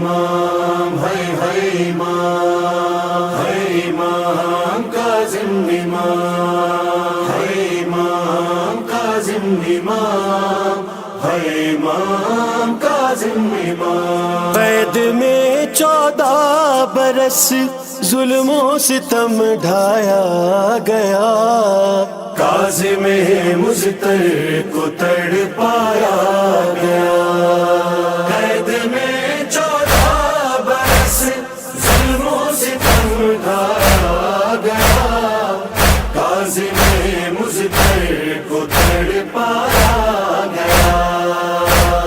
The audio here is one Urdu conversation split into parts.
امام ہے امام ہے امام کاظم امام ہے امام کاظم امام ہے امام کاظم امام۔ قید میں 14 برس ظلم و ستم ڈھایا گیا، کاظم مضطر کو تڑپایا گیا۔ قید میں 14 برس ظلم و ستم ڈھایا گیا، کاظم مضطر کو تڑپایا گیا۔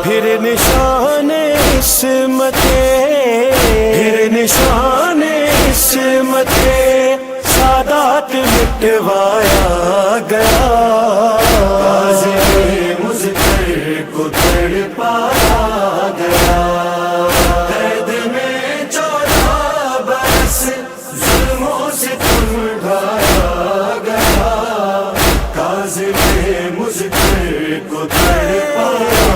پھر نشان عصمت، پھر نشان عصمت سادات مٹوایا گیا، کاظم مضطر کو تڑپایا گیا۔ قید میں 14 برس ظلم و ستم ڈھایا گیا، کاظم مضطر کو تڑپایا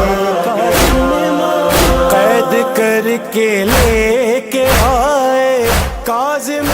گیا۔ قید کر کے لے کے آئے کاظم